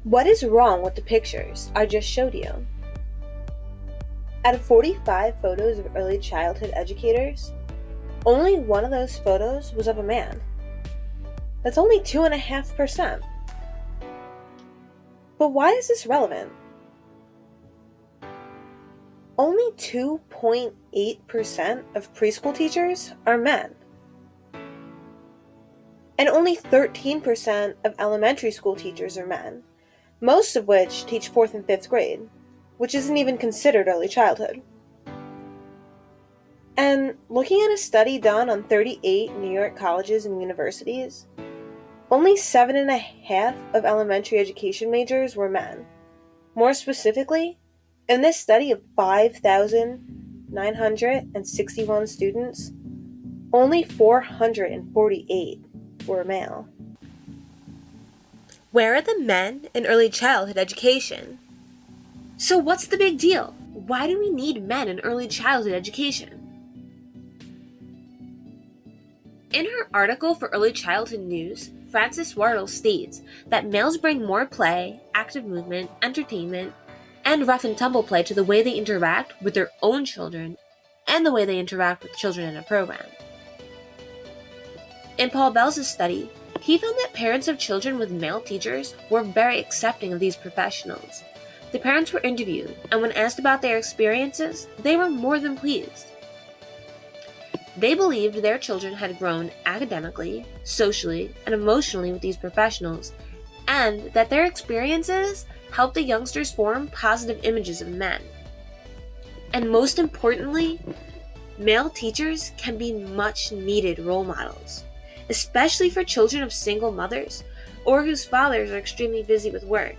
What is wrong with the pictures I just showed you? Out of 45 photos of early childhood educators, only one of those photos was of a man. That's only 2.5%. But why is this relevant? Only 2.8% of preschool teachers are men. And only 13% of elementary school teachers are men, most of which teach 4th and 5th grade, which isn't even considered early childhood. And looking at a study done on 38 New York colleges and universities, only 7.5% of elementary education majors were men. More specifically, in this study of 5,961 students, only 448 were male. Where are the men in early childhood education? So what's the big deal? Why do we need men in early childhood education? In her article for Early Childhood News, Frances Wardle states that males bring more play, active movement, entertainment, and rough and tumble play to the way they interact with their own children and the way they interact with children in a program. In Paul Bell's study, he found that parents of children with male teachers were very accepting of these professionals. The parents were interviewed, and when asked about their experiences, they were more than pleased. They believed their children had grown academically, socially, and emotionally with these professionals, and that their experiences helped the youngsters form positive images of men. And most importantly, male teachers can be much needed role models, especially for children of single mothers or whose fathers are extremely busy with work.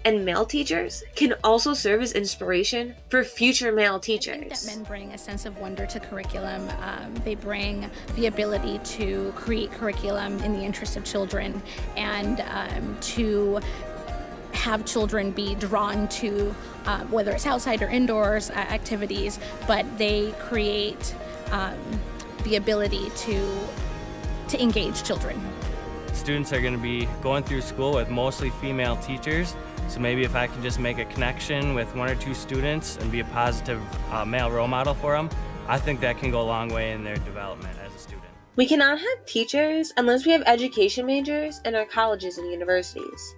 And male teachers can also serve as inspiration for future male teachers. I think that men bring a sense of wonder to curriculum. They bring the ability to create curriculum in the interest of children and to have children be drawn to whether it's outside or indoors activities, but they create the ability to engage children. Students are going to be going through school with mostly female teachers, so maybe if I can just make a connection with one or two students and be a positive male role model for them, I think that can go a long way in their development as a student. We cannot have teachers unless we have education majors in our colleges and universities.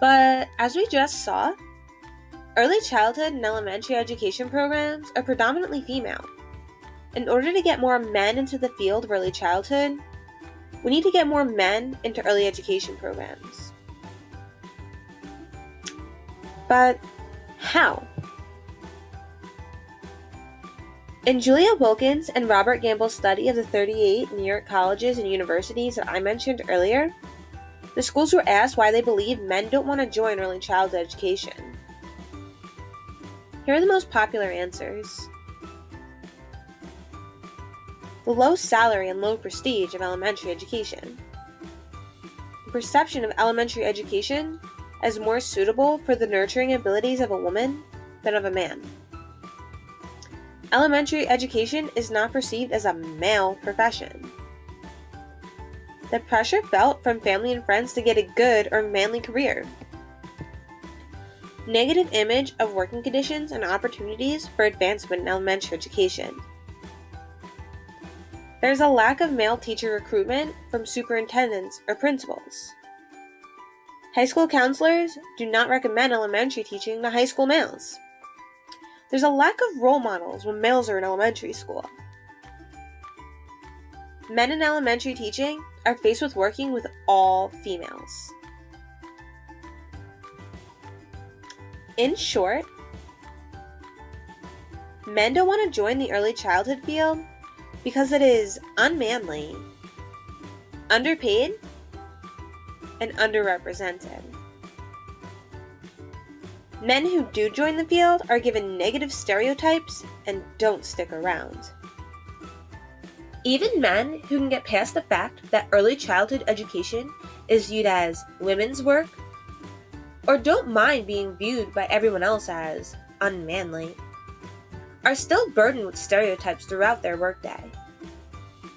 But as we just saw, early childhood and elementary education programs are predominantly female. In order to get more men into the field of early childhood, we need to get more men into early education programs. But how? In Julia Wilkins and Robert Gamble's study of the 38 New York colleges and universities that I mentioned earlier, the schools were asked why they believe men don't want to join early childhood education. Here are the most popular answers. The low salary and low prestige of elementary education. The perception of elementary education as more suitable for the nurturing abilities of a woman than of a man. Elementary education is not perceived as a male profession. The pressure felt from family and friends to get a good or manly career. Negative image of working conditions and opportunities for advancement in elementary education. There's a lack of male teacher recruitment from superintendents or principals. High school counselors do not recommend elementary teaching to high school males. There's a lack of role models when males are in elementary school. Men in elementary teaching are faced with working with all females. In short, men don't want to join the early childhood field because it is unmanly, underpaid, and underrepresented. Men who do join the field are given negative stereotypes and don't stick around. Even men who can get past the fact that early childhood education is viewed as women's work, or don't mind being viewed by everyone else as unmanly, are still burdened with stereotypes throughout their workday.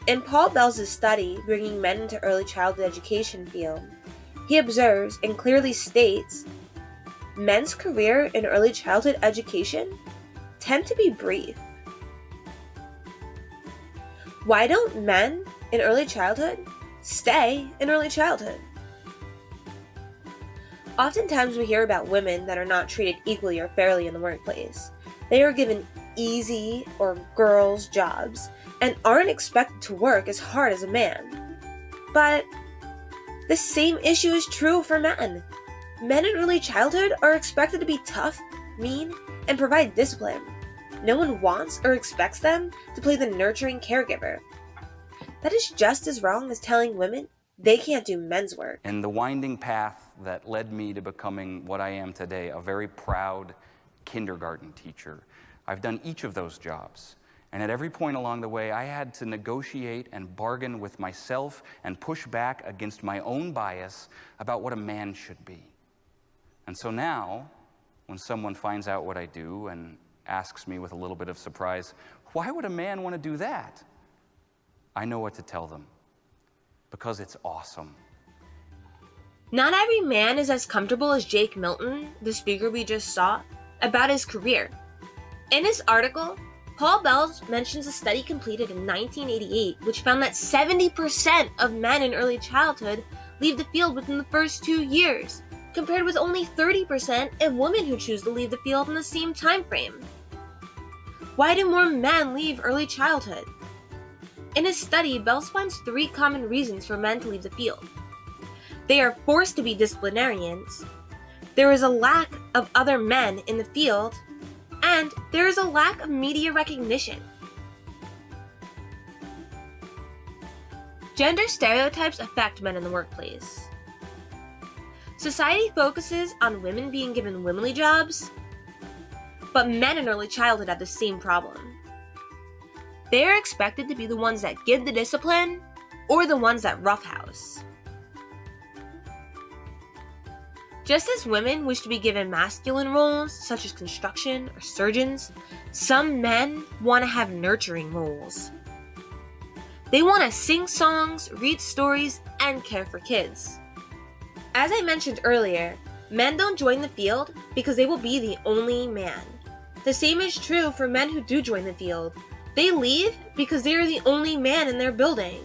In Paul Bell's study, Bringing Men into Early Childhood Education field, he observes and clearly states men's career in early childhood education tend to be brief. Why don't men in early childhood stay in early childhood? Oftentimes we hear about women that are not treated equally or fairly in the workplace. They are given easy or girls' jobs and aren't expected to work as hard as a man. But the same issue is true for men. Men in early childhood are expected to be tough, mean, and provide discipline. No one wants or expects them to play the nurturing caregiver. That is just as wrong as telling women they can't do men's work. And the winding path that led me to becoming what I am today, a very proud kindergarten teacher. I've done each of those jobs. And at every point along the way, I had to negotiate and bargain with myself and push back against my own bias about what a man should be. And so now, when someone finds out what I do and asks me with a little bit of surprise, why would a man want to do that? I know what to tell them. Because it's awesome. Not every man is as comfortable as Jake Milton, the speaker we just saw, about his career. In his article, Paul Bells mentions a study completed in 1988 which found that 70% of men in early childhood leave the field within the first 2 years, compared with only 30% of women who choose to leave the field in the same time frame. Why do more men leave early childhood? In his study, Bells finds 3 common reasons for men to leave the field. They are forced to be disciplinarians, there is a lack of other men in the field, and there is a lack of media recognition. Gender stereotypes affect men in the workplace. Society focuses on women being given womanly jobs, but men in early childhood have the same problem. They are expected to be the ones that give the discipline or the ones that roughhouse. Just as women wish to be given masculine roles, such as construction or surgeons, some men want to have nurturing roles. They want to sing songs, read stories, and care for kids. As I mentioned earlier, men don't join the field because they will be the only man. The same is true for men who do join the field. They leave because they are the only man in their building.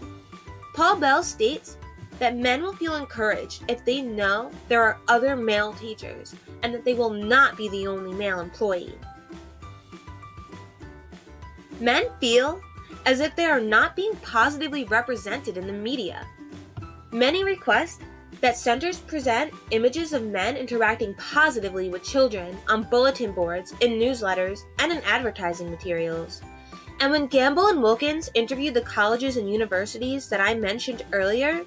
Paul Bell states that men will feel encouraged if they know there are other male teachers and that they will not be the only male employee. Men feel as if they are not being positively represented in the media. Many request that centers present images of men interacting positively with children on bulletin boards, in newsletters, and in advertising materials. And when Gamble and Wilkins interviewed the colleges and universities that I mentioned earlier,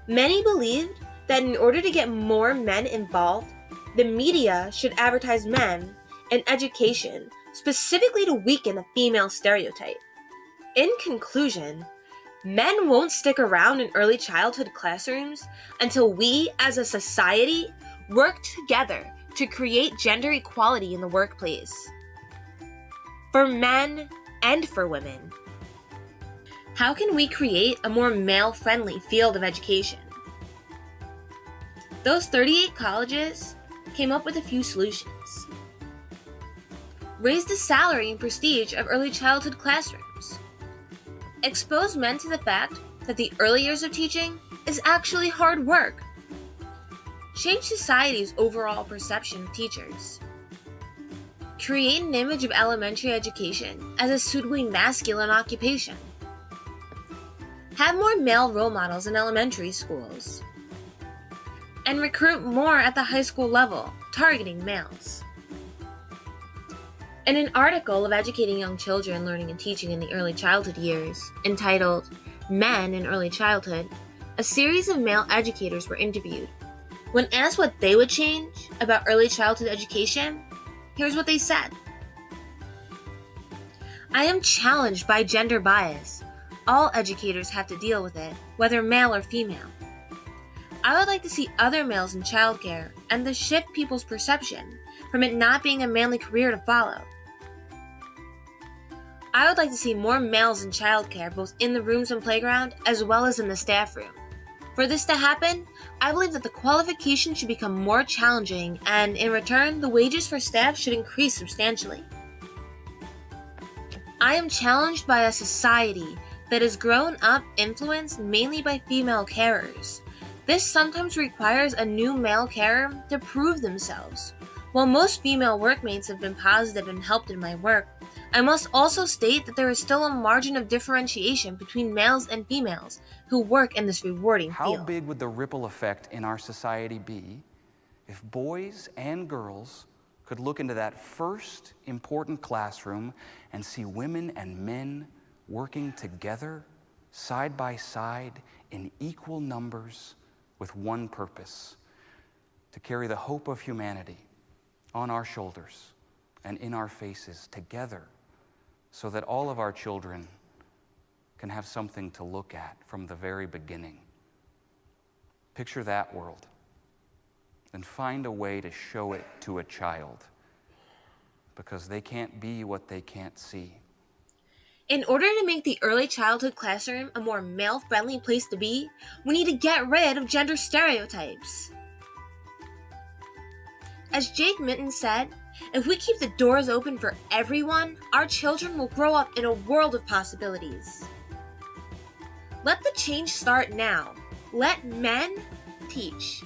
many believed that in order to get more men involved, the media should advertise men in education, specifically to weaken the female stereotype. In conclusion, men won't stick around in early childhood classrooms until we, as a society, work together to create gender equality in the workplace. For men and for women. How can we create a more male-friendly field of education? Those 38 colleges came up with a few solutions. Raise the salary and prestige of early childhood classrooms. Expose men to the fact that the early years of teaching is actually hard work. Change society's overall perception of teachers. Create an image of elementary education as a suitably masculine occupation. Have more male role models in elementary schools. And recruit more at the high school level, targeting males. In an article of educating young children learning and teaching in the early childhood years, entitled Men in Early Childhood, a series of male educators were interviewed. When asked what they would change about early childhood education, here's what they said. I am challenged by gender bias. All educators have to deal with it, whether male or female. I would like to see other males in childcare and to shift people's perception from it not being a manly career to follow. I would like to see more males in childcare, both in the rooms and playground, as well as in the staff room. For this to happen, I believe that the qualifications should become more challenging, and in return, the wages for staff should increase substantially. I am challenged by a society that has grown up influenced mainly by female carers. This sometimes requires a new male carer to prove themselves. While most female workmates have been positive and helped in my work, I must also state that there is still a margin of differentiation between males and females who work in this rewarding field. How big would the ripple effect in our society be if boys and girls could look into that first important classroom and see women and men working together, side by side, in equal numbers, with one purpose: to carry the hope of humanity on our shoulders and in our faces together, so that all of our children can have something to look at from the very beginning. Picture that world, and find a way to show it to a child, because they can't be what they can't see. In order to make the early childhood classroom a more male-friendly place to be, we need to get rid of gender stereotypes. As Jake Minton said, if we keep the doors open for everyone, our children will grow up in a world of possibilities. Let the change start now. Let men teach.